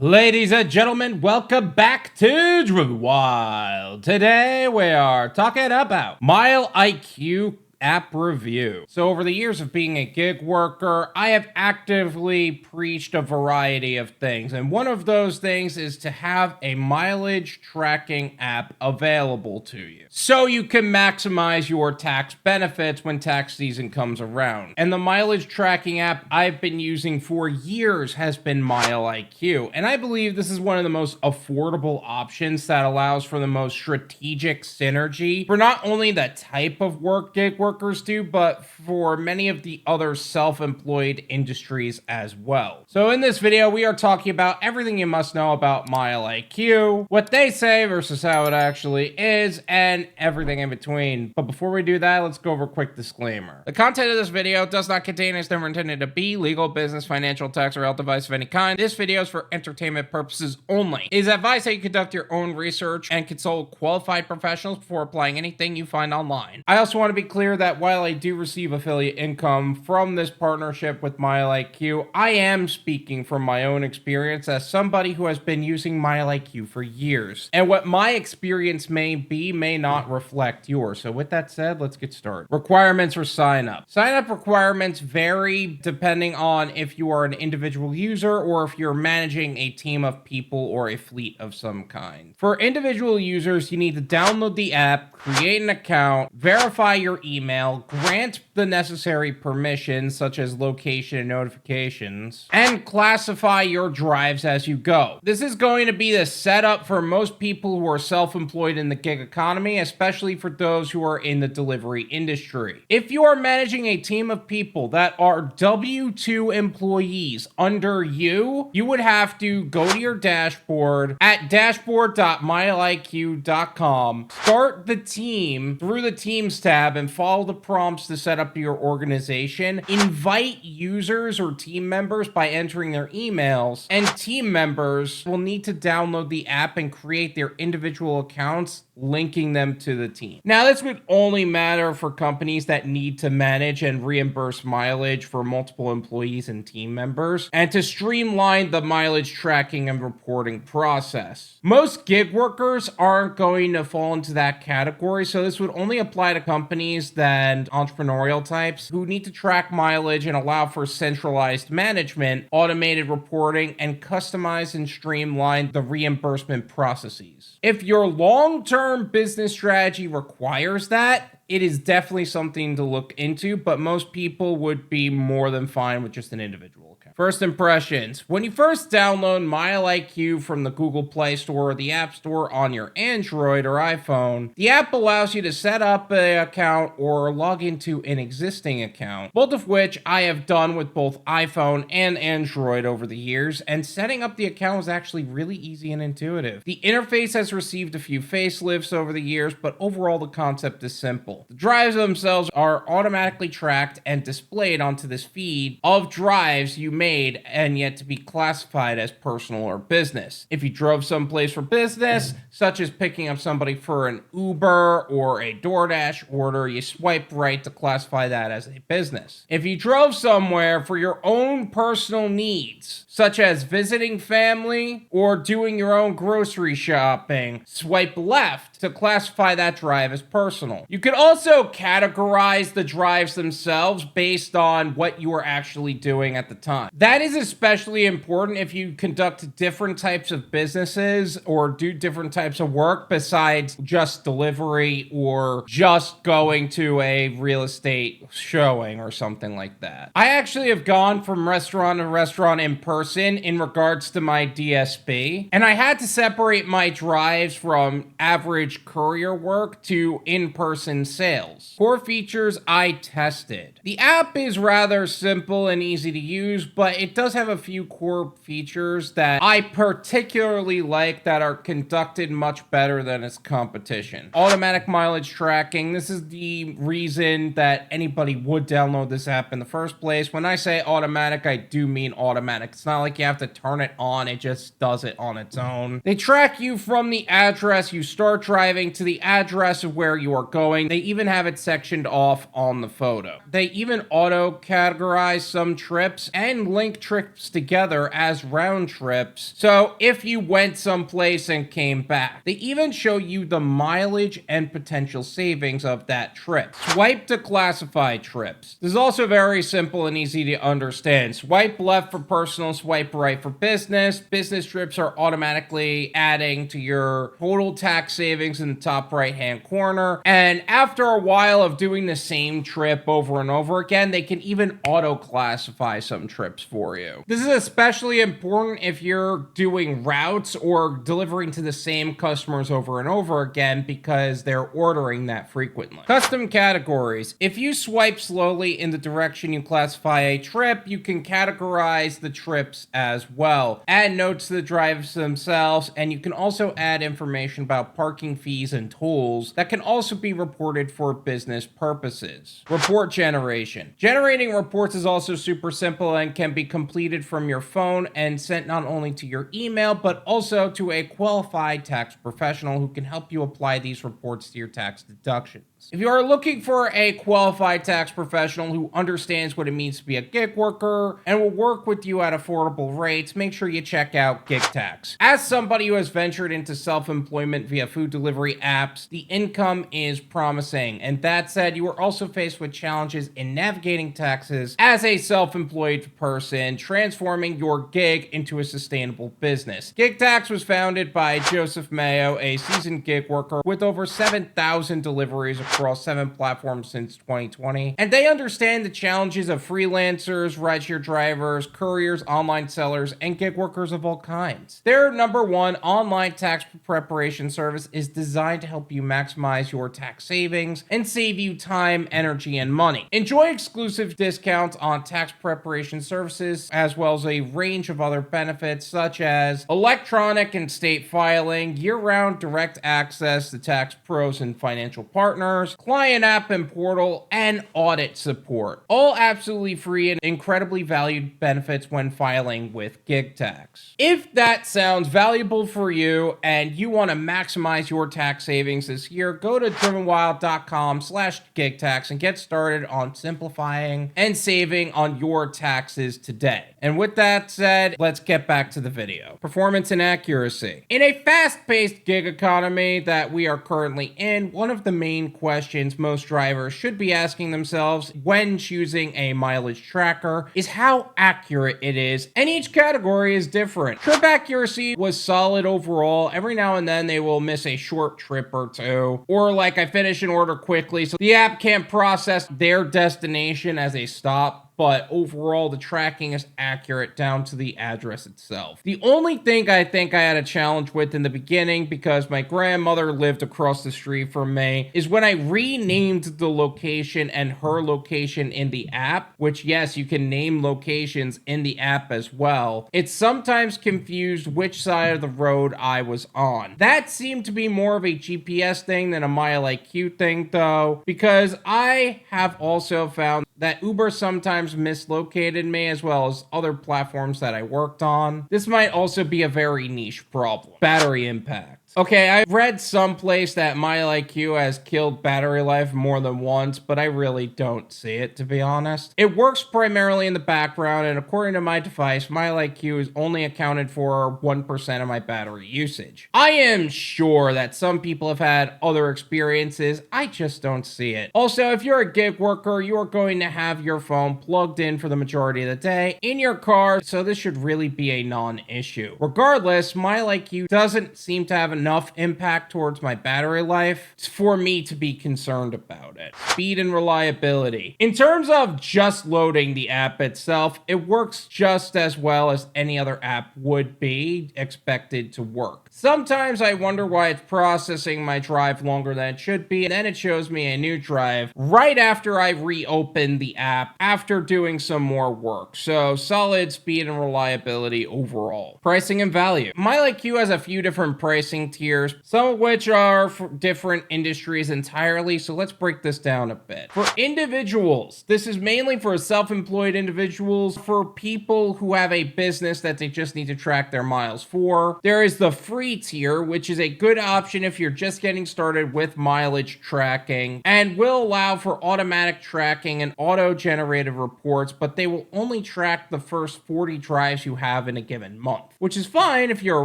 Ladies and gentlemen, welcome back to Driven Wyld. Today we are talking about MileIQ App Review. So over the years of being a gig worker, I have actively preached a variety of things. And one of those things is to have a mileage tracking app available to you, so you can maximize your tax benefits when tax season comes around. And the mileage tracking app I've been using for years has been MileIQ. And I believe this is one of the most affordable options that allows for the most strategic synergy for not only the type of work gig workers do, but for many of the other self-employed industries as well. So in this video, we are talking about everything you must know about MileIQ, what they say versus how it actually is, and everything in between. But before we do that, let's go over a quick disclaimer. The content of this video does not contain and is never intended to be legal, business, financial, tax, or health advice of any kind. This video is for entertainment purposes only. It is advised that you conduct your own research and consult qualified professionals before applying anything you find online. I also want to be clear that while I do receive affiliate income from this partnership with MileIQ, I am speaking from my own experience as somebody who has been using MileIQ for years. And what my experience may be may not reflect yours. So with that said, let's get started. Requirements for sign up. Sign up requirements vary depending on if you are an individual user or if you're managing a team of people or a fleet of some kind. For individual users, you need to download the app, create an account, verify your email, grant the necessary permissions such as location and notifications, and classify your drives as you go. This is going to be the setup for most people who are self-employed in the gig economy, especially for those who are in the delivery industry. If you are managing a team of people that are W-2 employees under you, you would have to go to your dashboard at dashboard.mileiq.com, start the team through the Teams tab and follow the prompts to set up your organization, invite users or team members by entering their emails, and team members will need to download the app and create their individual accounts, linking them to the team. Now, this would only matter for companies that need to manage and reimburse mileage for multiple employees and team members, and to streamline the mileage tracking and reporting process. Most gig workers aren't going to fall into that category, so this would only apply to companies and entrepreneurial types who need to track mileage and allow for centralized management, automated reporting, and customize and streamline the reimbursement processes. If your long-term business strategy requires that, it is definitely something to look into, but most people would be more than fine with just an individual account. First impressions. When you first download MileIQ from the Google Play Store or the App Store on your Android or iPhone, the app allows you to set up an account or log into an existing account, both of which I have done with both iPhone and Android over the years, and setting up the account was actually really easy and intuitive. The interface has received a few facelifts over the years, but overall the concept is simple. The drives themselves are automatically tracked and displayed onto this feed of drives you made and yet to be classified as personal or business. If you drove someplace for business, such as picking up somebody for an Uber or a DoorDash order, you swipe right to classify that as a business. If you drove somewhere for your own personal needs, such as visiting family or doing your own grocery shopping, swipe left to classify that drive as personal. You could also categorize the drives themselves based on what you are actually doing at the time. That is especially important if you conduct different types of businesses or do different types of work besides just delivery or just going to a real estate showing or something like that. I actually have gone from restaurant to restaurant in person in regards to my DSP, and I had to separate my drives from average courier work to in-person sales. Core features I tested. The app is rather simple and easy to use, but it does have a few core features that I particularly like that are conducted much better than its competition. Automatic mileage tracking. This is the reason that anybody would download this app in the first place. When I say automatic, I do mean automatic. It's not like you have to turn it on. It just does it on its own. They track you from the address you start driving to the address of where you are going. They even have it sectioned off on the photo. They even auto-categorize some trips and link trips together as round trips. So if you went someplace and came back, they even show you the mileage and potential savings of that trip. Swipe to classify trips. This is also very simple and easy to understand. Swipe left for personal, swipe right for business. Business trips are automatically adding to your total tax savings in the top right-hand corner. And after a while of doing the same trip over and over again, they can even auto-classify some trips for you. This is especially important if you're doing routes or delivering to the same customers over and over again because they're ordering that frequently. Custom categories. If you swipe slowly in the direction you classify a trip, you can categorize the trips as well. Add notes to the drives themselves, and you can also add information about parking fees and tolls that can also be reported for business purposes. Report generation. Generating reports is also super simple and can be completed from your phone and sent not only to your email, but also to a qualified tax professional who can help you apply these reports to your tax deductions. If you are looking for a qualified tax professional who understands what it means to be a gig worker and will work with you at affordable rates, make sure you check out GigTax. As somebody who has ventured into self-employment via food delivery apps, the income is promising. And that said, you are also faced with challenges in navigating taxes as a self-employed person, transforming your gig into a sustainable business. GigTax was founded by Joseph Mayo, a seasoned gig worker with over 7,000 deliveries across 7 platforms since 2020. And they understand the challenges of freelancers, rideshare drivers, couriers, online sellers, and gig workers of all kinds. Their #1 online tax preparation service is designed to help you maximize your tax savings and save you time, energy, and money. Enjoy exclusive discounts on tax preparation services, as well as a range of other benefits such as electronic and state filing, year-round direct access to tax pros and financial partners, client app and portal, and audit support. All absolutely free and incredibly valued benefits when filing with GigTax. If that sounds valuable for you and you want to maximize your tax savings this year, go to drivenwyld.com/GigTax and get started on simplifying and saving on your taxes today. And with that said, let's get back to the video. Performance and accuracy. In a fast-paced gig economy that we are currently in, one of the main questions most drivers should be asking themselves when choosing a mileage tracker is how accurate it is, and each category is different. Trip accuracy was solid overall. Every now and then they will miss a short trip or two, or like I finish an order quickly so the app can't process their destination as a stop. But overall, the tracking is accurate down to the address itself. The only thing I think I had a challenge with in the beginning, because my grandmother lived across the street from me, is when I renamed the location and her location in the app, which yes, you can name locations in the app as well. It sometimes confused which side of the road I was on. That seemed to be more of a GPS thing than a MileIQ thing though, because I have also found that Uber sometimes mislocated me, as well as other platforms that I worked on. This might also be a very niche problem. Battery impact. Okay, I read someplace that MileIQ has killed battery life more than once, but I really don't see it, to be honest. It works primarily in the background, and according to my device, MileIQ is only accounted for 1% of my battery usage. I am sure that some people have had other experiences. I just don't see it. Also, if you're a gig worker, you are going to have your phone plugged in for the majority of the day in your car, so this should really be a non-issue. Regardless, MileIQ doesn't seem to have enough impact towards my battery life for me to be concerned about it. Speed and reliability. In terms of just loading the app itself, it works just as well as any other app would be expected to work. Sometimes I wonder why it's processing my drive longer than it should be, and then it shows me a new drive right after I reopen the app after doing some more work. So solid speed and reliability overall. Pricing and value. MileIQ has a few different pricing tiers, some of which are for different industries entirely, so let's break this down a bit. For individuals, this is mainly for self-employed individuals, for people who have a business that they just need to track their miles for. There is the free tier, which is a good option if you're just getting started with mileage tracking, and will allow for automatic tracking and auto-generated reports reports, but they will only track the first 40 drives you have in a given month, which is fine if you're a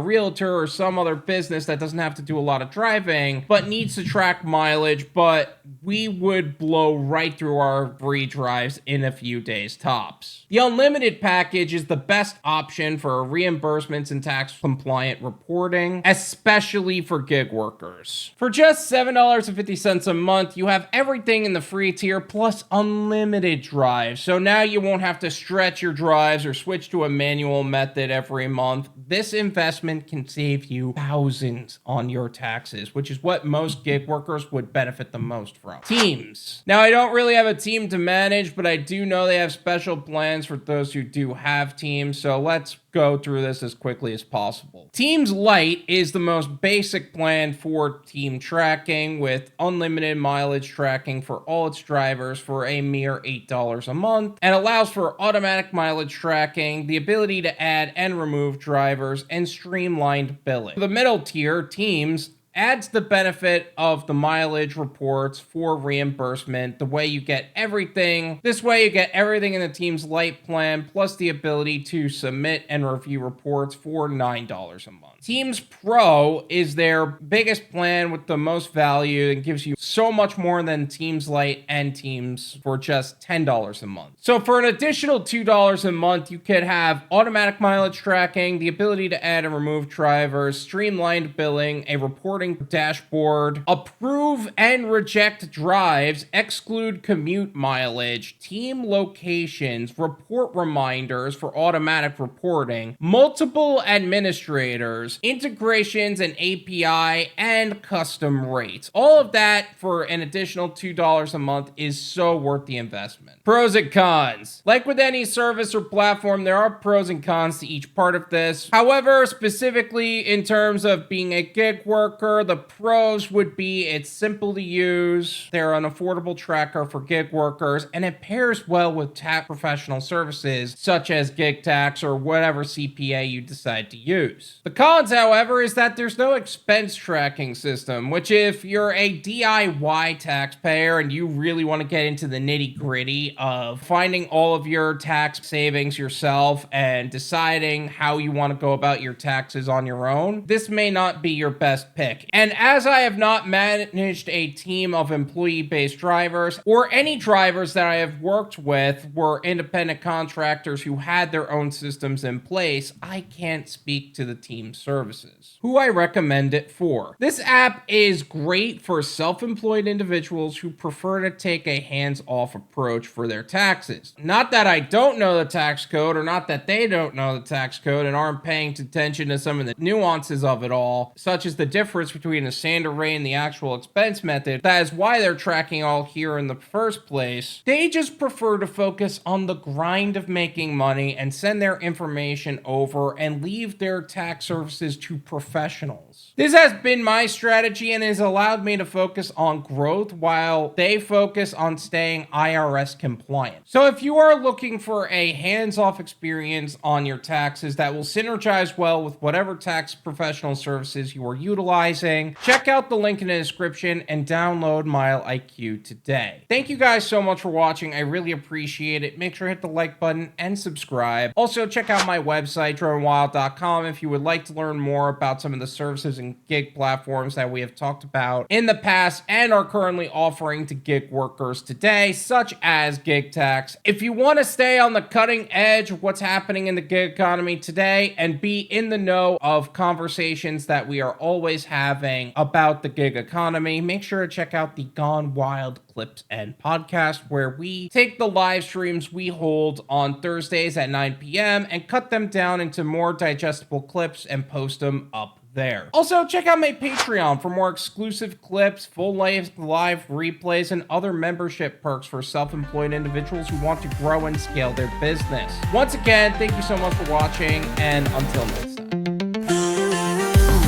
realtor or some other business that doesn't have to do a lot of driving, but needs to track mileage. But we would blow right through our free drives in a few days tops. The unlimited package is the best option for reimbursements and tax compliant reporting, especially for gig workers. For just $7.50 a month, you have everything in the free tier plus unlimited drives. So now you won't have to stretch your drives or switch to a manual method every month. This investment can save you thousands on your taxes, which is what most gig workers would benefit the most from. Teams. Now, I don't really have a team to manage, but I do know they have special plans for those who do have teams. So let's go through this as quickly as possible. Teams Lite is the most basic plan for team tracking with unlimited mileage tracking for all its drivers for a mere $8 a month, and allows for automatic mileage tracking, the ability to add and remove drivers, and streamlined billing. The middle tier, Teams, adds the benefit of the mileage reports for reimbursement, the way you get everything. This way you get everything in the Teams Lite plan, plus the ability to submit and review reports for $9 a month. Teams Pro is their biggest plan with the most value and gives you so much more than Teams Lite and Teams for just $10 a month. So for an additional $2 a month, you could have automatic mileage tracking, the ability to add and remove drivers, streamlined billing, a reporting dashboard, approve and reject drives, exclude commute mileage, team locations, report reminders for automatic reporting, multiple administrators, integrations and API, and custom rates. All of that for an additional $2 a month is so worth the investment. Pros and cons. Like with any service or platform, there are pros and cons to each part of this. However, specifically in terms of being a gig worker, the pros would be it's simple to use, they're an affordable tracker for gig workers, and it pairs well with tax professional services such as GigTax or whatever CPA you decide to use. The cons, however, is that there's no expense tracking system, which if you're a DIY taxpayer and you really want to get into the nitty-gritty of finding all of your tax savings yourself and deciding how you want to go about your taxes on your own, this may not be your best pick. And as I have not managed a team of employee-based drivers, or any drivers that I have worked with were independent contractors who had their own systems in place, I can't speak to the team services. Who I recommend it for. This app is great for self-employed individuals who prefer to take a hands-off approach for their taxes. Not that I don't know the tax code, or not that they don't know the tax code and aren't paying attention to some of the nuances of it all, such as the difference between the standard rate and the actual expense method. That is why they're tracking all here in the first place. They just prefer to focus on the grind of making money and send their information over and leave their tax services to professionals. This has been my strategy and has allowed me to focus on growth while they focus on staying IRS compliant. So if you are looking for a hands-off experience on your taxes that will synergize well with whatever tax professional services you are utilizing, check out the link in the description and download MileIQ today. Thank you guys so much for watching. I really appreciate it. Make sure to hit the like button and subscribe. Also, check out my website, drivenwyld.com, if you would like to learn more about some of the services and gig platforms that we have talked about in the past and are currently offering to gig workers today, such as GigTax. If you want to stay on the cutting edge of what's happening in the gig economy today and be in the know of conversations that we are always having about the gig economy, make sure to check out the Gone Wild clips and podcast, where we take the live streams we hold on Thursdays at 9 p.m. and cut them down into more digestible clips and post them up there. Also, check out my Patreon for more exclusive clips, full-length live replays, and other membership perks for self-employed individuals who want to grow and scale their business. Once again, thank you so much for watching, and until next time.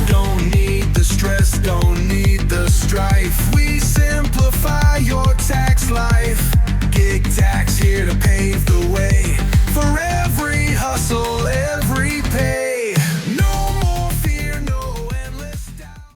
Don't need the stress, don't need the strife. We simply